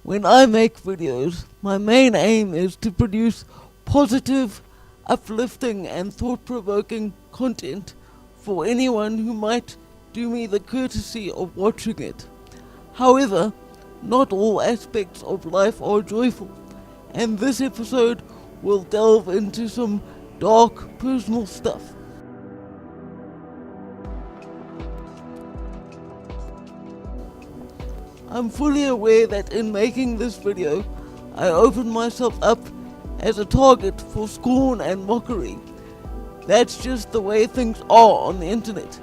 When I make videos, my main aim is to produce positive, uplifting and thought-provoking content for anyone who might do me the courtesy of watching it. However, not all aspects of life are joyful, and this episode will delve into some dark personal stuff. I'm fully aware that in making this video, I opened myself up as a target for scorn and mockery. That's just the way things are on the internet,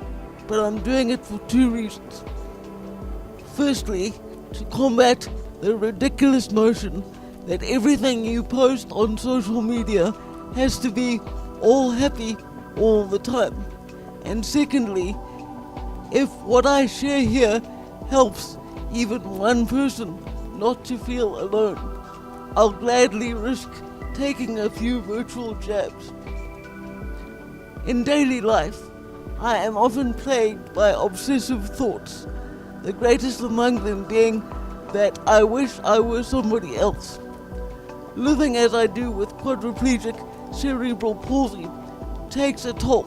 but I'm doing it for two reasons. Firstly, to combat the ridiculous notion that everything you post on social media has to be all happy all the time. And secondly, if what I share here helps even one person not to feel alone, I'll gladly risk taking a few virtual jabs. In daily life, I am often plagued by obsessive thoughts, the greatest among them being that I wish I were somebody else. Living as I do with quadriplegic cerebral palsy takes a toll,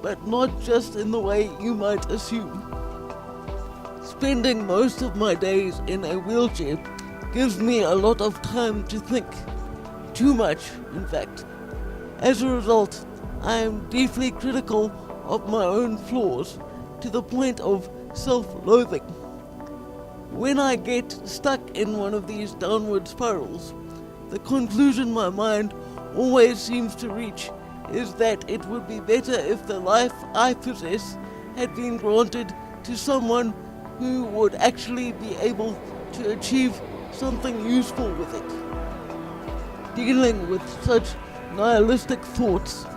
but not just in the way you might assume. Spending most of my days in a wheelchair gives me a lot of time to think. Too much, in fact. As a result, I am deeply critical of my own flaws to the point of self-loathing. When I get stuck in one of these downward spirals, the conclusion my mind always seems to reach is that it would be better if the life I possess had been granted to someone who would actually be able to achieve something useful with it. Dealing with such nihilistic thoughts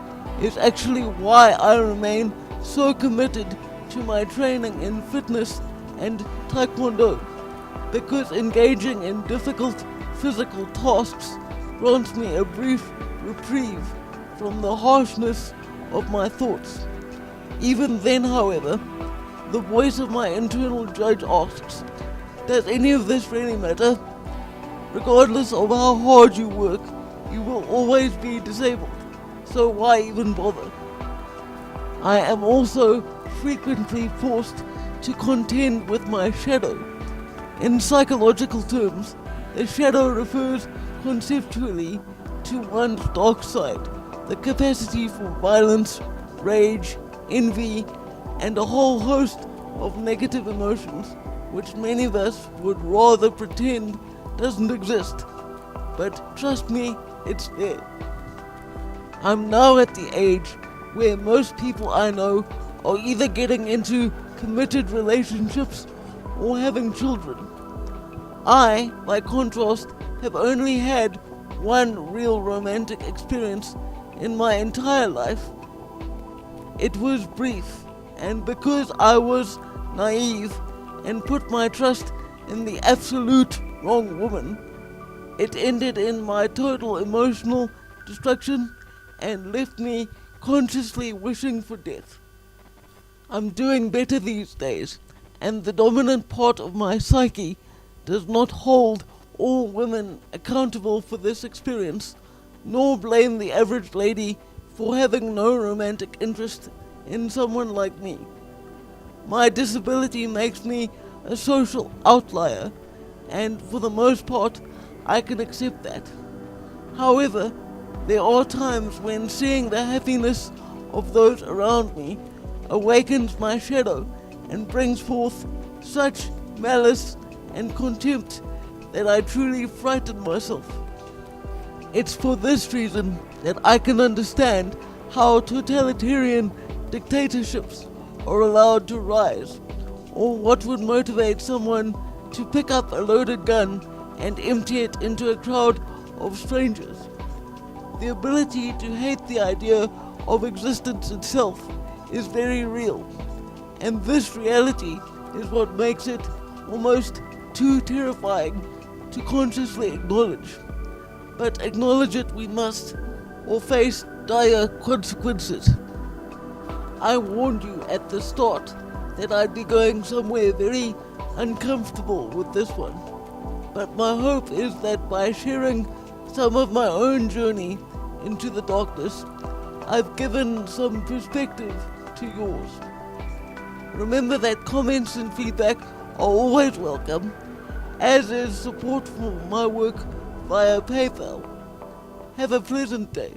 is actually why I remain so committed to my training in fitness and taekwondo, because engaging in difficult physical tasks grants me a brief reprieve from the harshness of my thoughts. Even then, however, the voice of my internal judge asks, does any of this really matter? Regardless of how hard you work, you will always be disabled, so why even bother? I am also frequently forced to contend with my shadow. In psychological terms, the shadow refers conceptually to one's dark side, the capacity for violence, rage, envy, and a whole host of negative emotions, which many of us would rather pretend doesn't exist. But trust me, it's there. I'm now at the age where most people I know are either getting into committed relationships or having children. I, by contrast, have only had one real romantic experience in my entire life. It was brief, and because I was naive and put my trust in the absolute wrong woman, it ended in my total emotional destruction and left me consciously wishing for death. I'm doing better these days, and the dominant part of my psyche does not hold all women accountable for this experience, nor blame the average lady for having no romantic interest in someone like me. My disability makes me a social outlier, and for the most part, I can accept that. However, there are times when seeing the happiness of those around me awakens my shadow and brings forth such malice and contempt that I truly frighten myself. It's for this reason that I can understand how totalitarian dictatorships are allowed to rise, or what would motivate someone to pick up a loaded gun and empty it into a crowd of strangers. The ability to hate the idea of existence itself is very real, and this reality is what makes it almost too terrifying to consciously acknowledge. But acknowledge it we must, or face dire consequences. I warned you at the start that I'd be going somewhere very uncomfortable with this one. but my hope is that by sharing some of my own journey into the darkness, I've given some perspective to yours. Remember that comments and feedback are always welcome, as is support for my work via PayPal. Have a pleasant day.